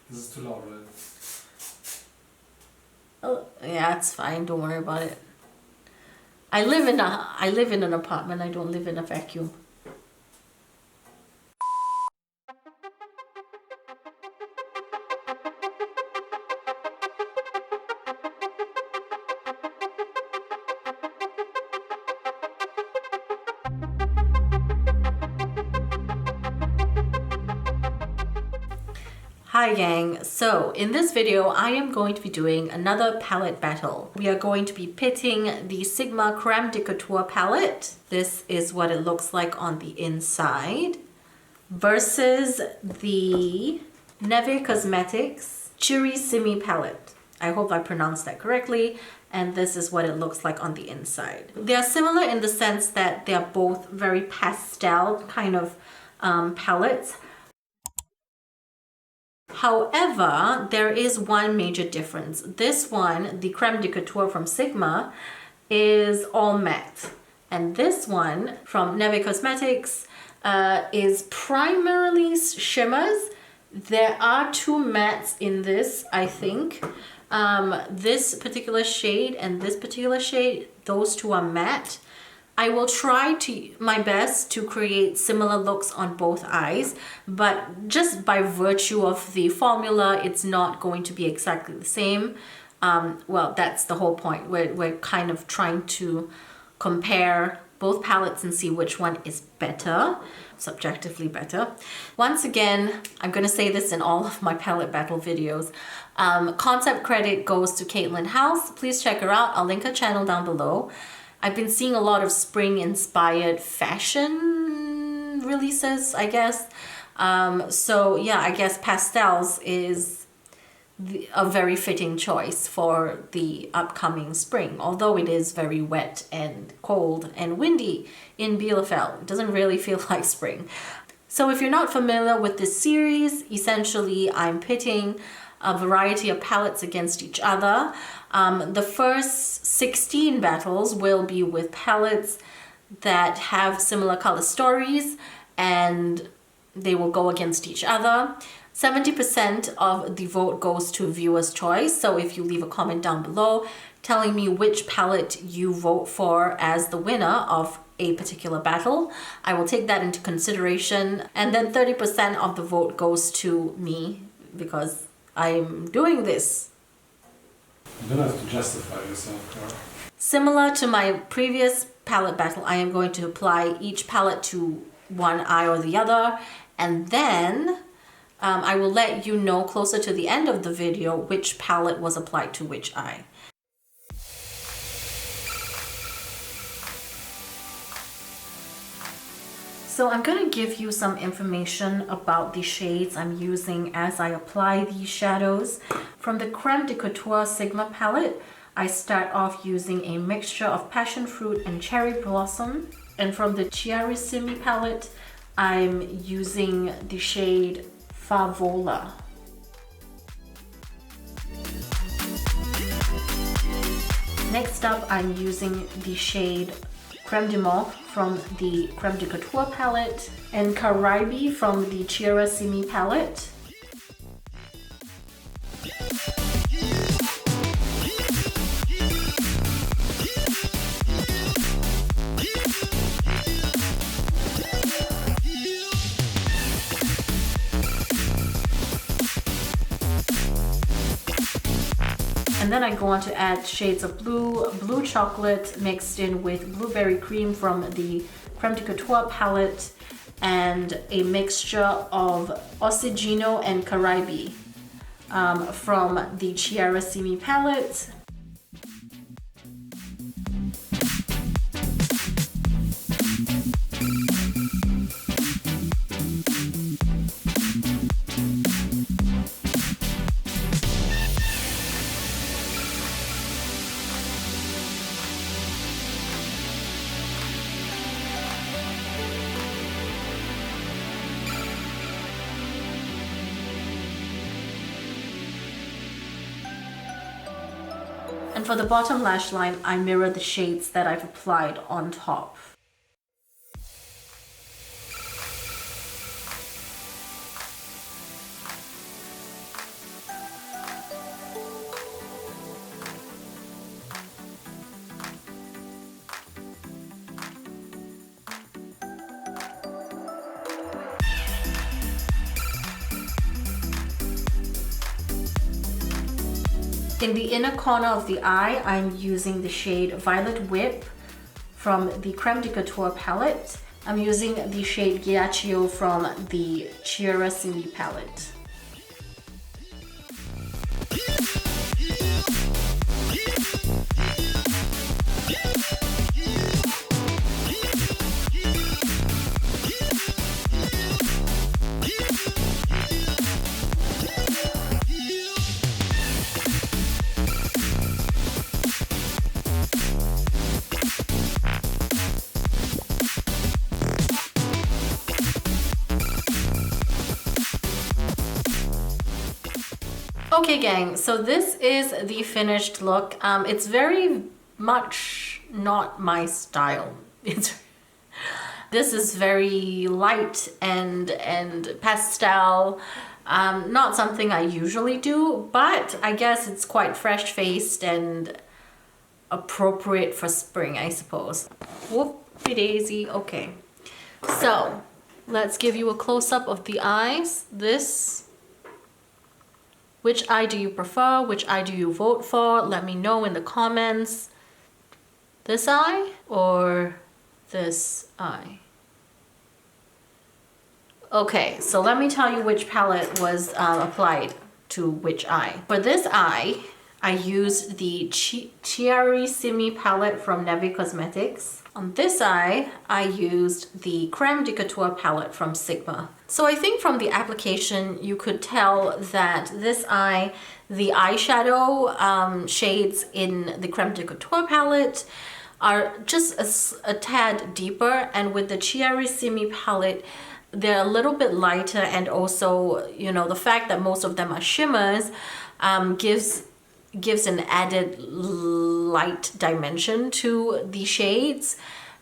This is too loud, right? Oh, yeah, it's fine. Don't worry about it. I live in an apartment. I don't live in a vacuum. Hi gang, so in this video I am going to be doing another palette battle. We are going to be pitting the Sigma Creme de Couture palette. This is what it looks like on the inside versus the Neve Cosmetics Chiarissimi Palette. I hope I pronounced that correctly. And this is what it looks like on the inside. They are similar in the sense that they are both very pastel kind of palettes. However, there is one major difference. This one, the Creme de Couture from Sigma, is all matte. And this one from Neve Cosmetics is primarily shimmers. There are two mattes in this, I think. This particular shade and this particular shade, those two are matte. I will try my best to create similar looks on both eyes, but just by virtue of the formula, it's not going to be exactly the same. Well, that's the whole point. We're kind of trying to compare both palettes and see which one is better, subjectively better. Once again, I'm going to say this in all of my palette battle videos. Concept credit goes to Katelyn House. Please check her out. I'll link her channel down below. I've been seeing a lot of spring-inspired fashion releases, I guess. So yeah, I guess pastels is a very fitting choice for the upcoming spring. Although it is very wet and cold and windy in Bielefeld, it doesn't really feel like spring. So if you're not familiar with this series, essentially I'm pitting a variety of palettes against each other. The first 16 battles will be with palettes that have similar color stories and they will go against each other. 70% of the vote goes to viewer's choice. So if you leave a comment down below telling me which palette you vote for as the winner of a particular battle, I will take that into consideration. And then 30% of the vote goes to me because I'm doing this. You don't have to justify yourself, Cara. Similar to my previous palette battle, I am going to apply each palette to one eye or the other, and then I will let you know closer to the end of the video which palette was applied to which eye. So I'm going to give you some information about the shades I'm using as I apply these shadows. From the Creme de Couture Sigma palette, I start off using a mixture of passion fruit and cherry blossom. And from the Chiarissimi palette, I'm using the shade Favola. Next up, I'm using the shade Creme de Mauve from the Creme de Couture palette and Caribe from the Chiarissimi palette. And then I go on to add shades of blue chocolate mixed in with blueberry cream from the Creme de Couture palette and a mixture of Oxygeno and Caribe from the Chiarissimi palette. And for the bottom lash line, I mirror the shades that I've applied on top. In the inner corner of the eye, I'm using the shade Violet Whip from the Creme de Couture palette. I'm using the shade Ghiaccio from the Chiarissimi palette. Okay gang, so this is the finished look. It's very much not my style. This is very light and pastel. Not something I usually do, but I guess it's quite fresh-faced and appropriate for spring, I suppose. Whoopie daisy. Okay, so let's give you a close-up of the eyes. Which eye do you prefer? Which eye do you vote for? Let me know in the comments. This eye or this eye? Okay, so let me tell you which palette was applied to which eye. For this eye, I used the Chiarissimi palette from Neve Cosmetics. On this eye, I used the Creme de Couture palette from Sigma. So I think from the application, you could tell that this eye, the eyeshadow shades in the Creme de Couture palette are just a tad deeper, and with the Chiarissimi palette, they're a little bit lighter, and also, you know, the fact that most of them are shimmers gives an added light dimension to the shades.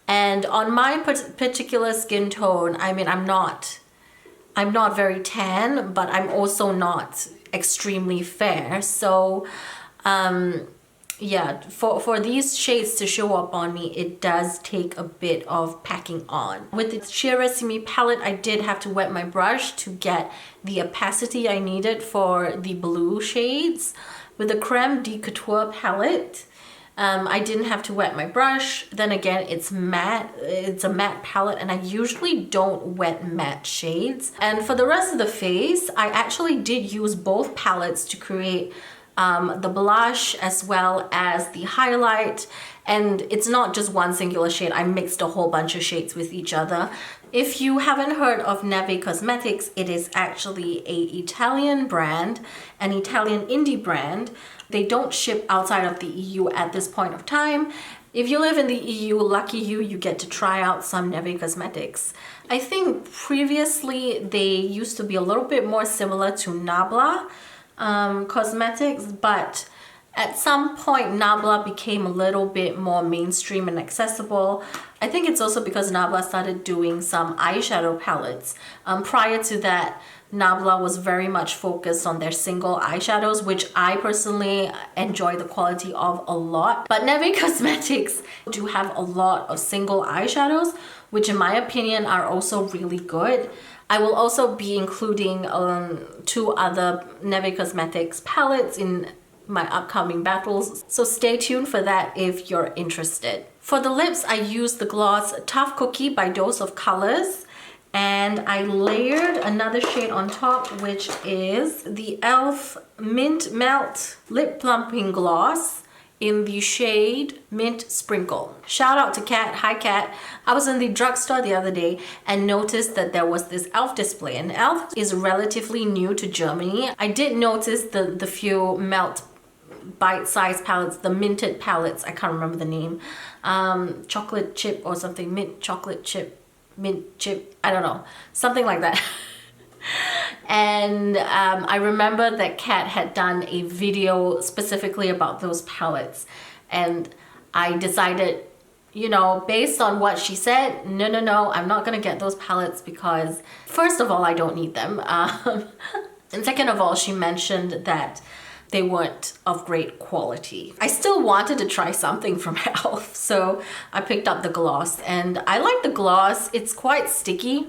And on my particular skin tone, I mean, I'm not very tan, but I'm also not extremely fair. So yeah, for these shades to show up on me, it does take a bit of packing on. With the Chiarissimi palette, I did have to wet my brush to get the opacity I needed for the blue shades. With the Creme de Couture palette, I didn't have to wet my brush. Then again, it's matte. It's a matte palette, and I usually don't wet matte shades. And for the rest of the face, I actually did use both palettes to create the blush as well as the highlight. And it's not just one singular shade. I mixed a whole bunch of shades with each other. If you haven't heard of Neve Cosmetics, it is actually an Italian brand, an Italian indie brand. They don't ship outside of the EU at this point of time. If you live in the EU, lucky you, you get to try out some Neve Cosmetics. I think previously they used to be a little bit more similar to Nabla Cosmetics, but at some point Nabla became a little bit more mainstream and accessible. I think it's also because Nabla started doing some eyeshadow palettes. Prior to that, Nabla was very much focused on their single eyeshadows, which I personally enjoy the quality of a lot. But Neve Cosmetics do have a lot of single eyeshadows, which in my opinion are also really good. I will also be including 2 other Neve Cosmetics palettes in my upcoming battles, so stay tuned for that if you're interested. For the lips, I used the gloss Tough Cookie by Dose of Colors, and I layered another shade on top, which is the e.l.f. Mint Melt Lip Plumping Gloss in the shade Mint Sprinkle. Shout out to Kat. Hi Kat. I was in the drugstore the other day and noticed that there was this e.l.f. display, and e.l.f. is relatively new to Germany. I did notice the few melt bite-sized palettes, the minted palettes, I can't remember the name, chocolate chip or something, mint chocolate chip, mint chip, I don't know, something like that. And I remember that Kat had done a video specifically about those palettes, and I decided, you know, based on what she said, no, I'm not gonna get those palettes because first of all, I don't need them, and second of all, she mentioned that they weren't of great quality. I still wanted to try something from e.l.f., so I picked up the gloss, and I like the gloss. It's quite sticky.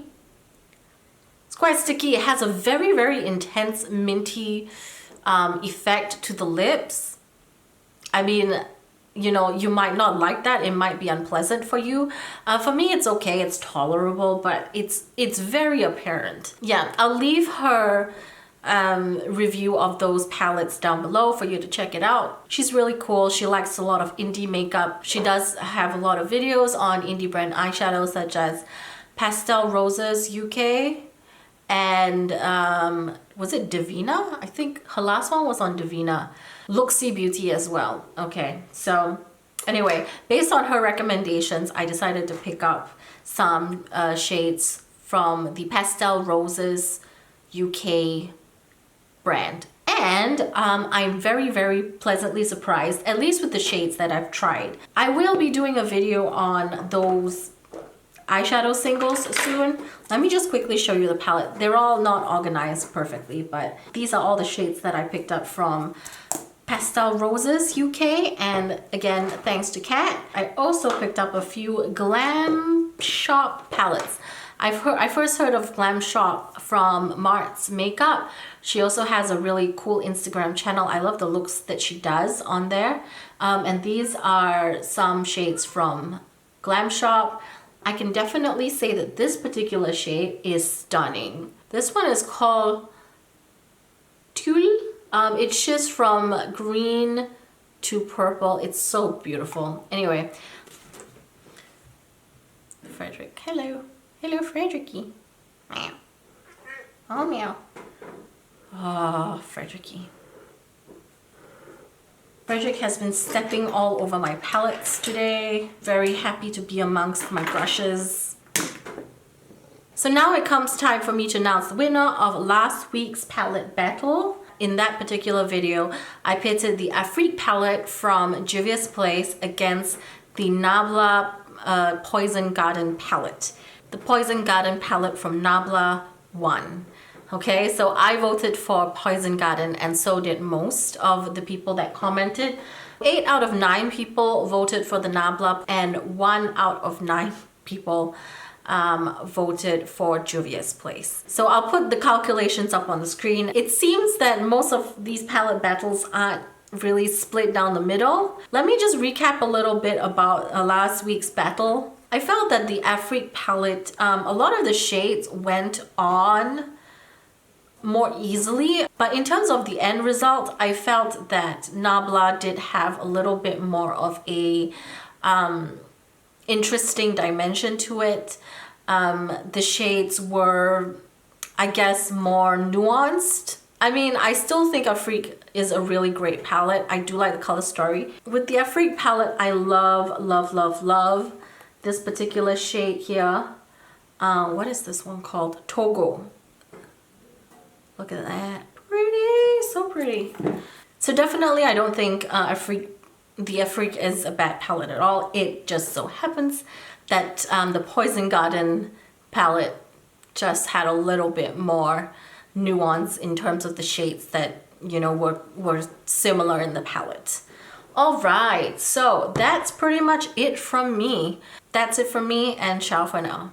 It has a very, very intense minty effect to the lips. I mean, you know, you might not like that. It might be unpleasant for you. For me, it's okay. It's tolerable, but it's very apparent. Yeah, I'll leave her review of those palettes down below for you to check it out. She's really cool. She likes a lot of indie makeup. She does have a lot of videos on indie brand eyeshadows such as Pastel Roses UK and was it Divina? I think her last one was on Divina. Luxy Beauty as well. Okay, so anyway, based on her recommendations, I decided to pick up some shades from the Pastel Roses UK brand. And I'm very, very pleasantly surprised, at least with the shades that I've tried. I will be doing a video on those eyeshadow singles soon. Let me just quickly show you the palette. They're all not organized perfectly, but these are all the shades that I picked up from Pastel Roses UK, and again, thanks to Kat. I also picked up a few Glam Shop palettes. I first heard of Glam Shop from Mart's Makeup. She also has a really cool Instagram channel. I love the looks that she does on there. And these are some shades from Glam Shop. I can definitely say that this particular shade is stunning. This one is called Tulle. It shifts from green to purple. It's so beautiful. Anyway, Frederick, hello. Hello, Fredericky. Meow. Oh, meow. Oh, Fredericky. Frederick has been stepping all over my palettes today. Very happy to be amongst my brushes. So now it comes time for me to announce the winner of last week's palette battle. In that particular video, I pitted the Afrique palette from Juvia's Place against the Nabla Poison Garden palette. The Poison Garden palette from Nabla won. Okay, so I voted for Poison Garden, and so did most of the people that commented. 8 out of 9 people voted for the Nabla, and 1 out of 9 people voted for Juvia's Place. So I'll put the calculations up on the screen. It seems that most of these palette battles aren't really split down the middle. Let me just recap a little bit about last week's battle. I felt that the Afrique palette, a lot of the shades went on more easily, but in terms of the end result, I felt that Nabla did have a little bit more of a interesting dimension to it. The shades were, I guess, more nuanced. I mean, I still think Afrique is a really great palette. I do like the color story. With the Afrique palette, I love, love, love, love this particular shade here. What is this one called? Togo. Look at that. Pretty, so pretty. So definitely I don't think the Afrique is a bad palette at all. It just so happens that the Poison Garden palette just had a little bit more nuance in terms of the shades that, you know, were similar in the palette. All right, so that's pretty much it from me. That's it from me, and ciao for now.